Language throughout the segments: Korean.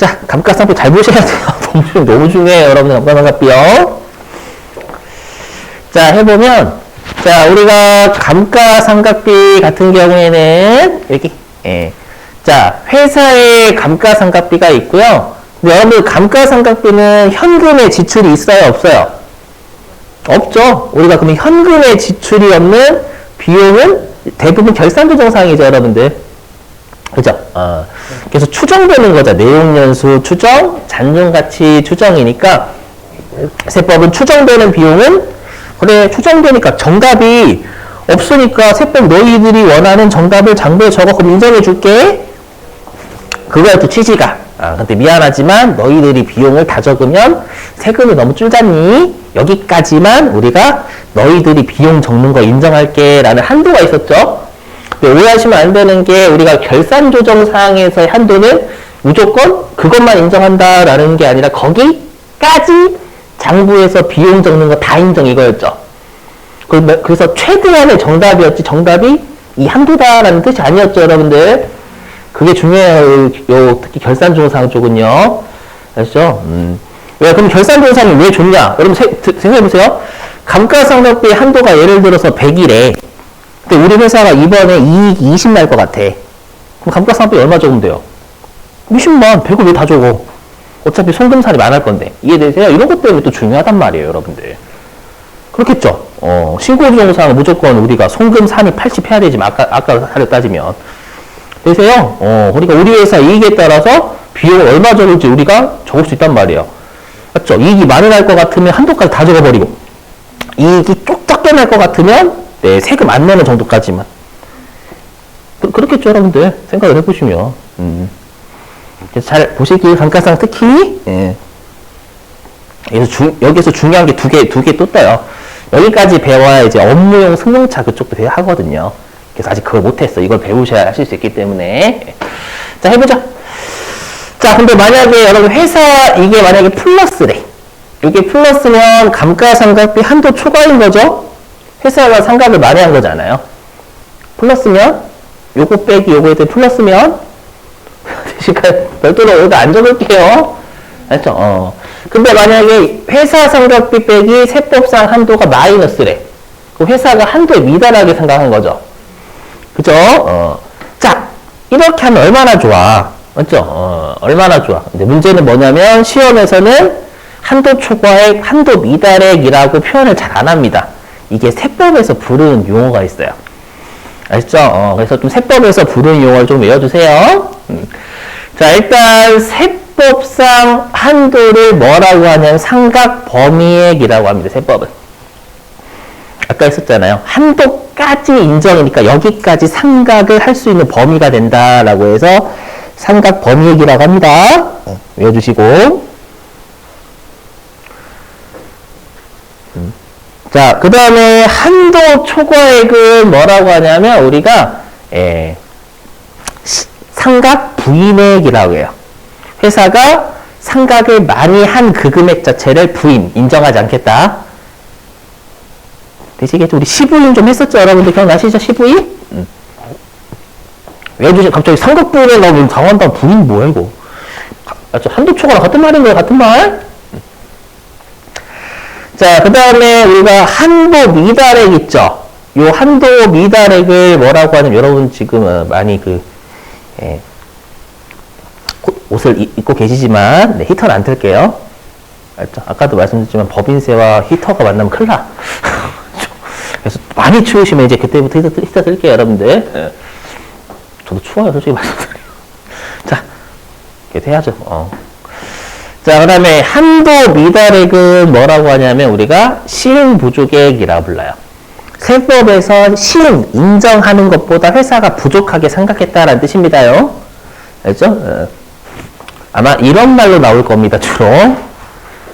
자, 감가상각비 잘 보셔야 돼요. 너무 중요해요, 여러분들. 감가상각비요. 자, 해보면, 자, 우리가 감가상각비 같은 경우에는, 여기, 예. 자, 회사의 감가상각비가 있고요. 근데 여러분들 감가상각비는 현금의 지출이 있어요, 없어요? 없죠. 우리가 그러면 현금의 지출이 없는 비용은 대부분 결산조정사항이죠, 여러분들. 그죠? 그래서 추정되는 거죠. 내용연수 추정, 잔존가치 추정이니까 세법은 추정되는 비용은 그래 추정되니까 정답이 없으니까 세법 너희들이 원하는 정답을 장부에 적어 그럼 인정해 줄게. 그거야 또 취지가. 근데 미안하지만 너희들이 비용을 다 적으면 세금이 너무 줄잖니? 여기까지만 우리가 너희들이 비용 적는 거 인정할게 라는 한도가 있었죠. 오해하시면 안 되는 게 우리가 결산조정 사항에서의 한도는 무조건 그것만 인정한다라는 게 아니라 거기까지 장부에서 비용 적는 거 다 인정 이거였죠. 그래서 최대한의 정답이었지 정답이 이 한도다라는 뜻이 아니었죠, 여러분들. 그게 중요해요. 특히 결산조정 사항 쪽은요. 아시죠? 왜 그럼 결산조정 사항이 왜 좋냐? 여러분 생각해보세요. 감가상각비 한도가 예를 들어서 100이래. 근데 우리 회사가 이번에 이익이 20 날 것 같아. 그럼 감가상각비 얼마 적으면 돼요? 20만, 100을 왜 다 적어? 어차피 송금살이 많을 건데. 이해되세요? 이런 것 때문에 또 중요하단 말이에요, 여러분들. 그렇겠죠? 신고조정사항은 무조건 우리가 송금 산입 80 해야 되지만, 아까 하려 따지면. 되세요? 그러니까 우리 회사 이익에 따라서 비용을 얼마 적을지 우리가 적을 수 있단 말이에요. 맞죠? 이익이 많이 날 것 같으면 한도까지 다 적어버리고, 이익이 쪽 작게 날 것 같으면 네, 세금 안 내는 정도까지만. 그렇겠죠, 여러분들. 생각을 해보시면. 그래서 잘 보시기, 감가상 특히, 예. 여기서 중요한 게 두 개 또 떠요. 여기까지 배워야 이제 업무용 승용차 그쪽도 돼야 하거든요. 그래서 아직 그걸 못했어. 이걸 배우셔야 하실 수 있기 때문에. 자, 해보자. 자, 근데 만약에 여러분 회사, 이게 만약에 플러스래. 이게 플러스면 감가상각비 한도 초과인 거죠? 회사가 상각을 많이 한 거잖아요. 플러스면 요거 빼기 요거에 대해 플러스면 별도로 여기 안 적을게요. 알죠? 근데 만약에 회사 상각비 빼기 세법상 한도가 마이너스래. 그 회사가 한도에 미달하게 생각한 거죠. 그죠? 자, 이렇게 하면 얼마나 좋아. 맞죠? 얼마나 좋아. 근데 문제는 뭐냐면 시험에서는 한도 초과액, 한도 미달액이라고 표현을 잘 안 합니다. 이게 세법에서 부르는 용어가 있어요. 아시죠? 그래서 좀 세법에서 부르는 용어를 좀 외워주세요. 자, 일단 세법상 한도를 뭐라고 하냐면 상각 범위액이라고 합니다. 세법은. 아까 했었잖아요. 한도까지 인정이니까 여기까지 상각을 할 수 있는 범위가 된다라고 해서 상각 범위액이라고 합니다. 외워주시고. 자, 그 다음에 한도 초과액은 뭐라고 하냐면 우리가 상각 부인액이라고 해요. 회사가 상각을 많이 한 그 금액 자체를 부인, 인정하지 않겠다. 되시겠죠? 우리 시부인 좀 했었죠? 여러분들 기억나시죠? 시부인? 외워주시 갑자기 상각 부인에 나오면 당한다. 부인 뭐야 이거? 한도 초과랑 같은 말인 거예요? 같은 말? 자, 그 다음에 우리가 한도 미달액 있죠? 요 한도 미달액을 뭐라고 하냐면, 여러분 지금 많이 옷을 입고 계시지만, 네, 히터는 안 틀게요. 알죠? 아까도 말씀드렸지만 법인세와 히터가 만나면 큰일 나. 그래서 많이 추우시면 이제 그때부터 히터 틀게요, 여러분들. 네. 저도 추워요, 솔직히 말씀드려요. 자, 이렇게 해야죠. 자, 그 다음에 한도 미달액은 뭐라고 하냐면 우리가 시행 부족액이라고 불러요. 세법에서 시행, 인정하는 것보다 회사가 부족하게 생각했다라는 뜻입니다요. 알죠? 아마 이런 말로 나올 겁니다, 주로.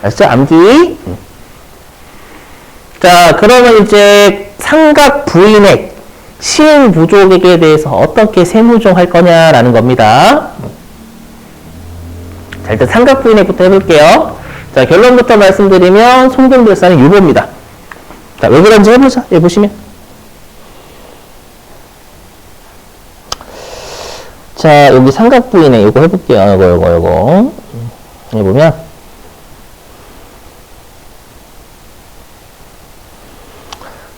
알죠? 암기. 자, 그러면 이제 상각 부인액, 시행 부족액에 대해서 어떻게 세무조정할 거냐라는 겁니다. 자, 일단 상각 부인액부터 해볼게요. 자, 결론부터 말씀드리면 송금별사는 유보입니다. 자, 왜 그런지 해보자. 여기 보시면. 자, 여기 상각 부인액 이거 해볼게요. 이거. 여기 보면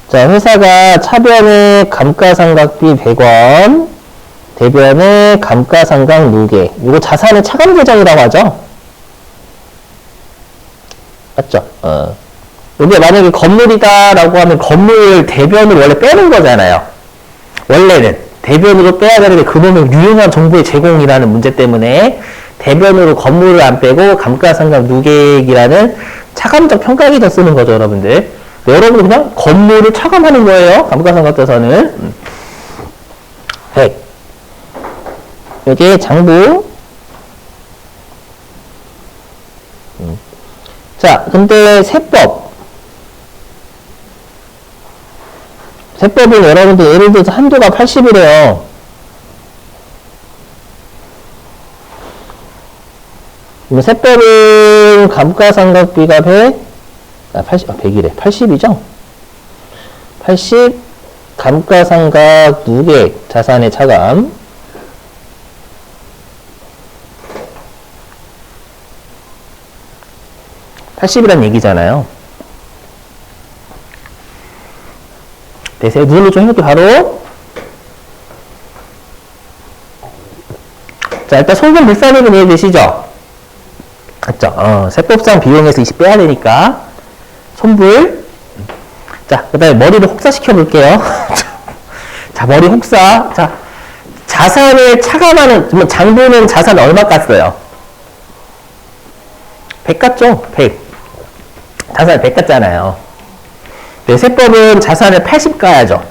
자, 회사가 차변의 감가상각비 100원, 대변의 감가상각 누계. 이거 자산의 차감 계정이라고 하죠. 맞죠? 이게 만약에 건물이다라고 하면 건물 대변을 원래 빼는 거잖아요. 원래는 대변으로 빼야 되는데 그놈의 유용한 정보의 제공이라는 문제 때문에 대변으로 건물을 안 빼고 감가상각 누계액이라는 차감적 평가기준 쓰는 거죠, 여러분들. 여러분 그냥 건물을 차감하는 거예요. 감가상각자산은 100. 여기에 장부. 자, 근데 세법은 여러분들 예를 들어서 한도가 80이래요. 세법은 감가상각비가 100이래. 80이죠? 80 감가상각 누계 자산의 차감. (80이란) 얘기잖아요. 대세 눈으로 좀 해볼게요. 바로. 자, 일단 송금 불산액은 이해되시죠? 맞죠? 세법상 비용에서 20 빼야 되니까. 손불. 자, 그 다음에 머리를 혹사시켜 볼게요. 자, 머리 혹사. 자, 자산을 차감하는, 장부는 자산 얼마 깠어요? 100 깠죠? 100. 자산을 100 깠잖아요. 네, 세법은 자산을 80 까야죠.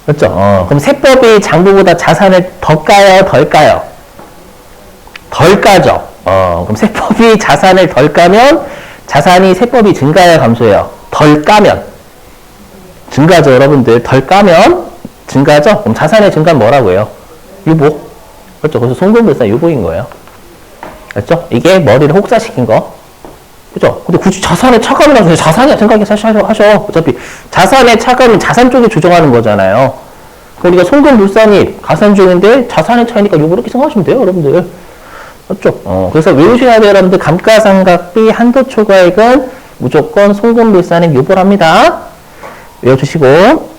그렇죠? 그럼 세법이 장부보다 자산을 더 까요? 덜 까요? 덜 까죠. 그럼 세법이 자산을 덜 까면 자산이 세법이 증가해야 감소해요. 덜 까면 증가죠, 여러분들. 덜 까면 증가죠. 그럼 자산의 증가는 뭐라고 해요? 유보. 그렇죠. 그래서 송금불산 유보인 거예요. 그렇죠? 이게 머리를 혹사시킨 거. 그죠? 근데 굳이 자산의 차감이라서 자산이야 생각하셔. 어차피 자산의 차감은 자산 쪽에 조정하는 거잖아요. 그러니까 송금불산이 가산종인데 자산의 차이니까 요거 이렇게 생각하시면 돼요, 여러분들. 맞죠? 그래서 외우셔야 돼요, 여러분들. 감가상각비 한도 초과액은 무조건 송금불산액 유보를 합니다. 외워주시고.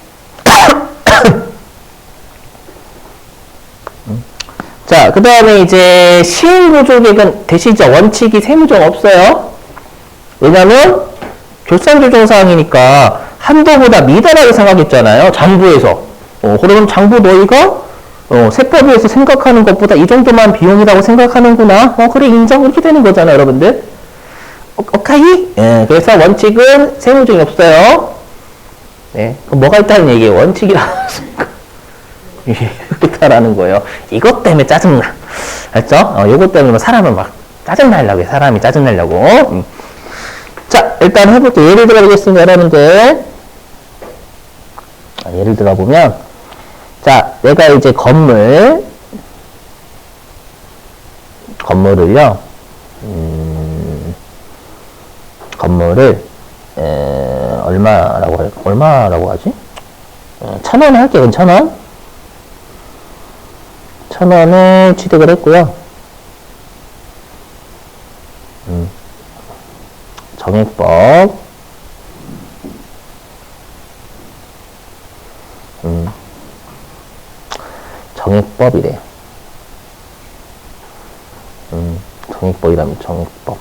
자, 그 다음에 이제 시행보조액은 대시죠. 원칙이 세무적 없어요. 왜냐면 결산조정사항이니까 한도보다 미달하게 생각했잖아요. 장부에서. 그러면 장부 너희가 세법에서 생각하는 것보다 이 정도만 비용이라고 생각하는구나. 그래, 인정. 이렇게 되는 거잖아요, 여러분들. 오케이? 예, 그래서 원칙은 세무적이 없어요. 네, 그럼 뭐가 있다는 얘기예요? 원칙이라는 이게 있다라는 거예요. 이것 때문에 짜증나. 알죠? 이것 때문에 사람은 막 짜증나려고 해. 사람이 짜증나려고. 자, 일단 해볼게요. 예를 들어 보겠습니다, 여러분들. 예를 들어 보면, 자, 내가 이제 건물을요, 건물을, 얼마라고 하지? 1,000원에 할게요. 1,000원? 1,000원에 취득을 했고요. 정액법. 정액법이래. 정액법이라면 정액법.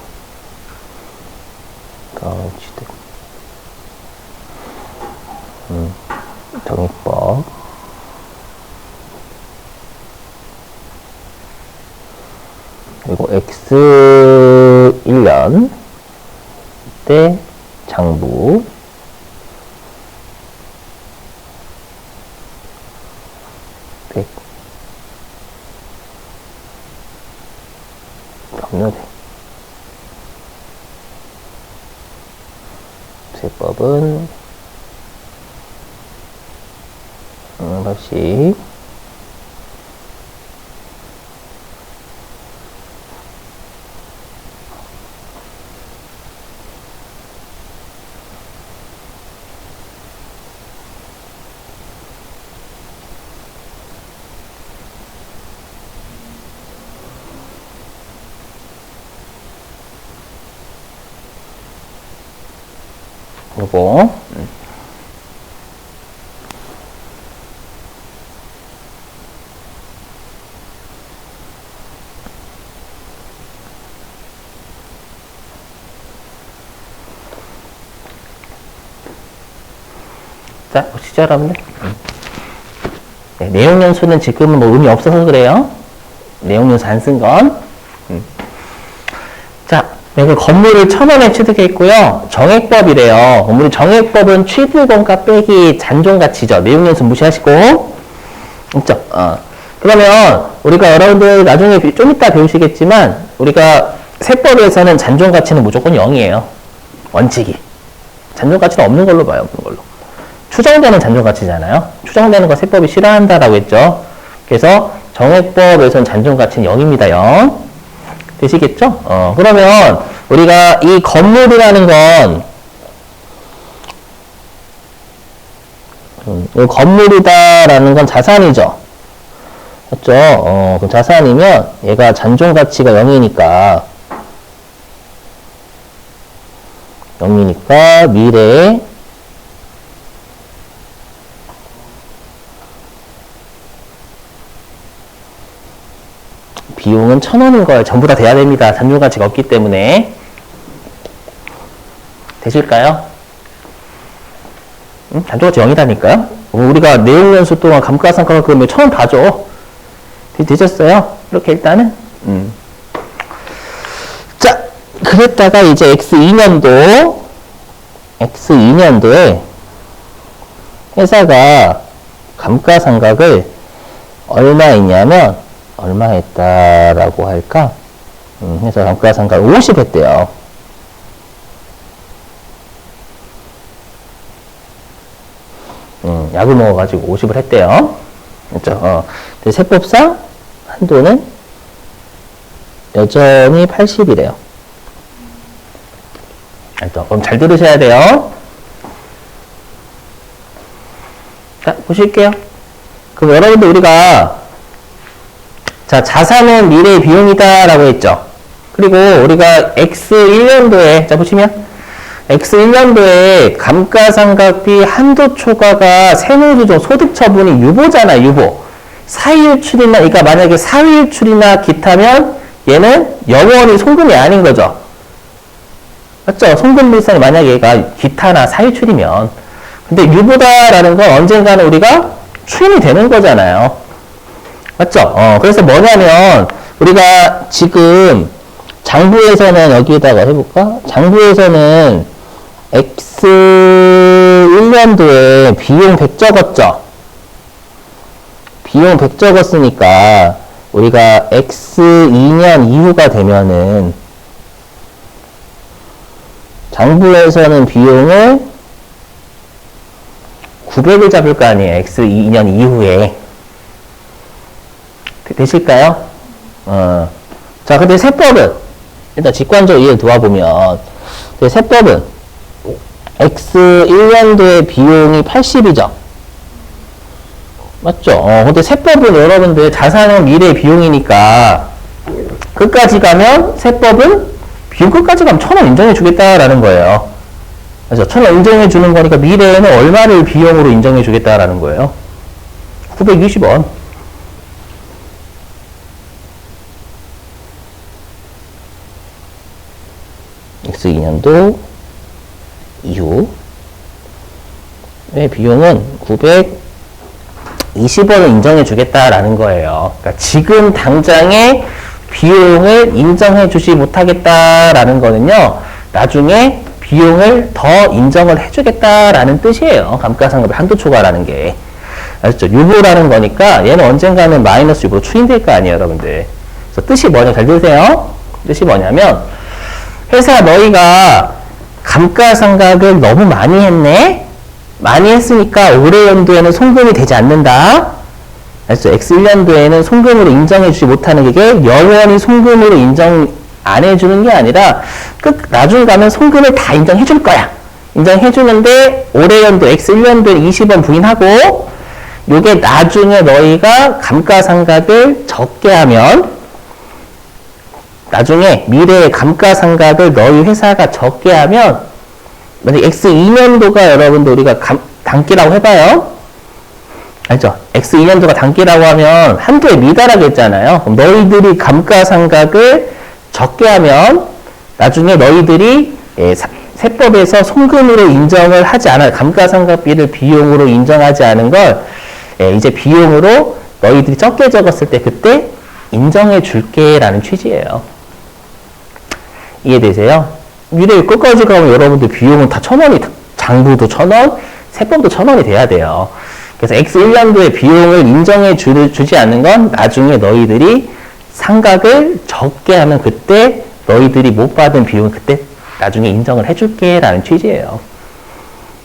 취득. 정액법. 그리고 X 1년 때 장부. 법률에. 세법은 80. 요거. 자, 보시죠, 여러분들. 네, 내용연수는 지금은 뭐 의미 없어서 그래요. 내용연수 안 쓴 건. 자, 여기 건물을 1,000원에 취득해 있고요. 정액법이래요. 건물이 정액법은 취득원가 빼기 잔존가치죠. 내용연수 무시하시고. 있죠? 그러면 우리가 여러분들 나중에 좀 이따 배우시겠지만 우리가 세법에서는 잔존가치는 무조건 0이에요. 원칙이. 잔존가치는 없는 걸로 봐요. 없는 걸로. 추정되는 잔존가치잖아요. 추정되는 거 세법이 싫어한다라고 했죠. 그래서 정액법에서는 잔존가치는 0입니다. 0. 되시겠죠? 그러면 우리가 이 건물이라는 건 이 건물이다라는 건 자산이죠. 맞죠? 그럼 자산이면 얘가 잔존가치가 0이니까 미래에 비용은 1,000원인 거예요. 전부 다 돼야 됩니다. 잔존가치가 없기 때문에. 되실까요? 잔존가치 0이다니까요? 우리가 내용연수 동안 감가상각을 그러면 1,000원 다 줘. 되셨어요? 이렇게 일단은. 자, 그랬다가 이제 X2년도에 회사가 감가상각을 얼마 했냐면 얼마 했다라고 할까? 회사 감가상각 50 했대요. 약을 먹어가지고 50을 했대요. 그렇죠? 근데 세법상 한도는 여전히 80이래요. 그럼 잘 들으셔야 돼요. 자, 보실게요. 그럼 여러분들 우리가 자, 자산은 미래의 비용이다 라고 했죠. 그리고 우리가 X1년도에 자 보시면 X1년도에 감가상각비 한도 초과가 세무조정 소득 처분이 유보잖아, 유보. 사유일출이나, 그러니까 만약에 사유일출이나 기타면 얘는 영원히 송금이 아닌 거죠. 맞죠? 송금밀산이 만약에 얘가 기타나 사유출이면. 근데 유보다라는 건 언젠가는 우리가 추인이 되는 거잖아요. 맞죠? 그래서 뭐냐면 우리가 지금 장부에서는 여기에다가 해볼까? 장부에서는 X1년도에 비용 100 적었죠? 비용 100 적었으니까 우리가 X2년 이후가 되면은 장부에서는 비용을 900을 잡을 거 아니에요. X2년 이후에. 되실까요? 자, 근데 세법은 일단 직관적으로 이해를 도와보면 세법은 X1년도의 비용이 80이죠. 맞죠? 근데 세법은 여러분들 자산은 미래의 비용이니까 끝까지 가면 세법은 비용 끝까지 가면 1,000원 인정해 주겠다라는 거예요. 그래서 1,000원 인정해 주는 거니까 미래에는 얼마를 비용으로 인정해 주겠다라는 거예요. 920원. X2년도 이후의 비용은 920원을 인정해 주겠다라는 거예요. 그러니까 지금 당장의 비용을 인정해 주지 못하겠다라는 거는요, 나중에 비용을 더 인정을 해 주겠다라는 뜻이에요. 감가상각의 한도 초과라는 게. 아셨죠? 유보라는 거니까 얘는 언젠가는 마이너스 유보로 추인될 거 아니에요, 여러분들. 그래서 뜻이 뭐냐, 잘 들으세요. 뜻이 뭐냐면 회사 너희가 감가상각을 너무 많이 했네? 많이 했으니까 올해 연도에는 송금이 되지 않는다. 알죠? X1년도에는 송금으로 인정해주지 못하는 게 영원히 송금으로 인정 안 해주는 게 아니라 나중 가면 송금을 다 인정해줄 거야. 인정해주는데 올해 연도 X1년도에 20원 부인하고 요게 나중에 너희가 감가상각을 적게 하면 나중에 미래의 감가상각을 너희 회사가 적게 하면 만약 X2년도가 여러분들 우리가 단기라고 해봐요. 알죠? X2년도가 단기라고 하면 한도에 미달하겠잖아요. 그럼 너희들이 감가상각을 적게 하면 나중에 너희들이 세법에서 송금으로 인정을 하지 않아 감가상각비를 비용으로 인정하지 않은 걸 이제 비용으로 너희들이 적게 적었을 때 그때 인정해 줄게 라는 취지예요. 이해되세요? 미래 끝까지 가면 여러분들 비용은 다 1,000원이 장부도 1,000원, 세법도 1,000원이 돼야 돼요. 그래서 X1년도에 비용을 인정해 주지 않는 건 나중에 너희들이 상각을 적게 하면 그때 너희들이 못 받은 비용을 그때 나중에 인정을 해줄게 라는 취지예요.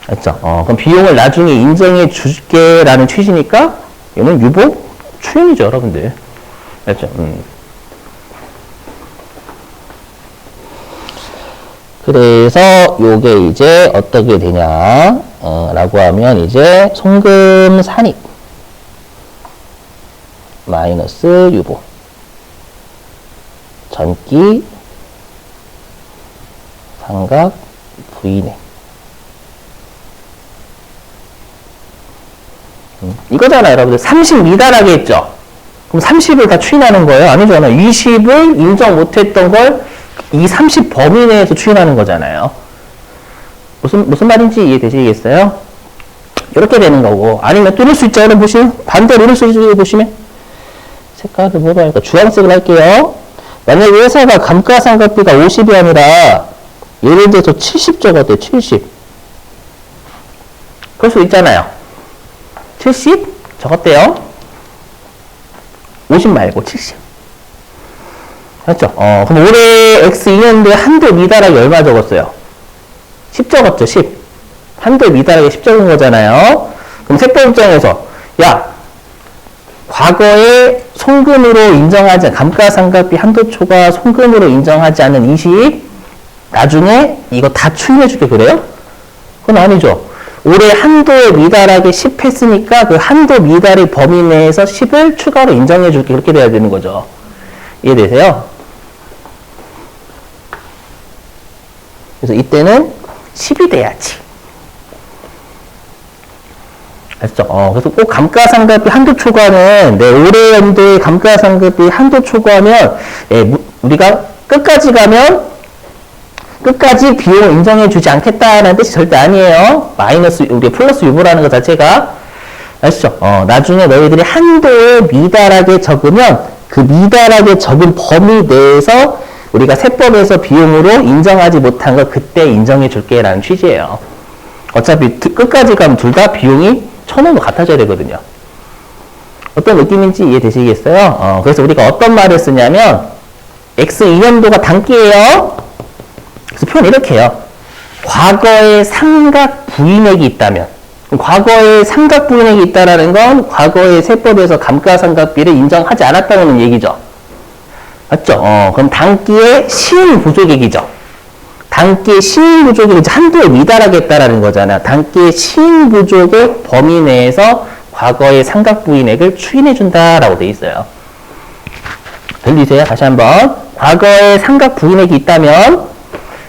알죠? 그럼 비용을 나중에 인정해 줄게 라는 취지니까 이거는 유보 추인이죠, 여러분들. 알죠? 그래서 요게 이제 어떻게 되냐 라고 하면 이제 송금 산입 마이너스 유보 전기 상각 부인액 이거잖아요, 여러분들. 30 미달하게 했죠? 그럼 30을 다 추인하는 거예요? 아니죠. 20을 인정 못했던 걸 이 30 범위 내에서 추인하는 거잖아요. 무슨 말인지 이해되시겠어요? 이렇게 되는 거고. 아니면 뚫을 수 있죠. 보시면 반대로 이럴 수 있죠. 보시면 색깔을 뭐로 할까? 주황색으로 할게요. 만약에 회사가 감가상각비가 50이 아니라 예를 들어서 70 적었대요. 70. 그럴 수 있잖아요. 70 적었대요. 50 말고 70. 맞죠? 그럼 올해 X2년도에 한도 미달하게 얼마 적었어요? 10 적었죠, 10. 한도 미달하게 10 적은 거잖아요. 그럼 세법 입장에서, 야, 과거에 송금으로 인정하지, 감가상각비 한도 초과 송금으로 인정하지 않은 20, 나중에 이거 다 추인해줄게, 그래요? 그건 아니죠. 올해 한도에 미달하게 10 했으니까 그 한도 미달의 범위 내에서 10을 추가로 인정해줄게. 그렇게 돼야 되는 거죠. 이해되세요? 그래서 이때는 10이 돼야지. 알죠? 그래서 꼭 감가상각비 한도 초과는, 올해 연도에 감가상각비 한도 초과하면, 우리가 끝까지 가면, 끝까지 비용 인정해주지 않겠다는 뜻이 절대 아니에요. 마이너스, 우리 플러스 유보라는 것 자체가. 아시죠? 나중에 너희들이 한도에 미달하게 적으면, 그 미달하게 적은 범위 내에서 우리가 세법에서 비용으로 인정하지 못한 걸 그때 인정해 줄게 라는 취지예요. 어차피 끝까지 가면 둘 다 비용이 1,000원으로 같아져야 되거든요. 어떤 느낌인지 이해되시겠어요? 그래서 우리가 어떤 말을 쓰냐면 X2년도가 단기예요. 그래서 표현 이렇게 해요. 과거에 상각 부인액이 있다면, 과거에 상각 부인액이 있다라는 건 과거에 세법에서 감가상각비를 인정하지 않았다는 얘기죠. 맞죠? 그럼 단기의 시인부족액이죠. 단기의 시인부족액이 한도에 미달하겠다라는 거잖아요. 단기의 시인부족액 범위 내에서 과거의 상각부인액을 추인해준다라고 돼 있어요. 들리세요? 다시 한번. 과거에 상각부인액이 있다면,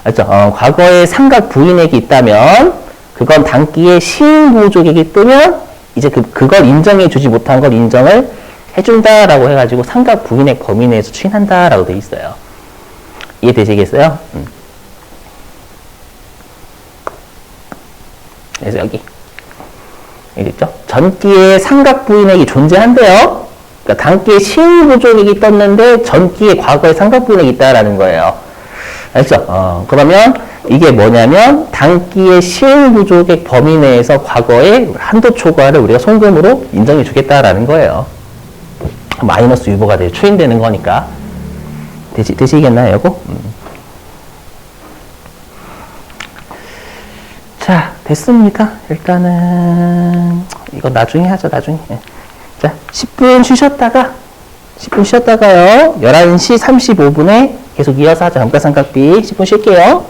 맞죠? 과거에 상각부인액이 있다면, 그건 단기의 시인부족액이 뜨면, 이제 그걸 인정해주지 못한 걸 인정을 해준다라고 해가지고 상각 부인액 범위 내에서 추인한다라고 돼 있어요. 이해되시겠어요? 그래서 여기 있죠? 전기에 상각 부인액이 존재한대요. 그러니까 단기에 시인부족액이 떴는데 전기에 과거에 상각 부인액이 있다라는 거예요. 알죠? 그러면 이게 뭐냐면 단기의 시인부족액 범위 내에서 과거에 한도 초과를 우리가 송금으로 인정해 주겠다라는 거예요. 마이너스 유보가 추인되는 거니까. 되시겠나요, 이거? 자, 됐습니다. 일단은, 이거 나중에 하죠, 나중에. 자, 10분 쉬셨다가요. 11시 35분에 계속 이어서 하죠. 감가상각비 10분 쉴게요.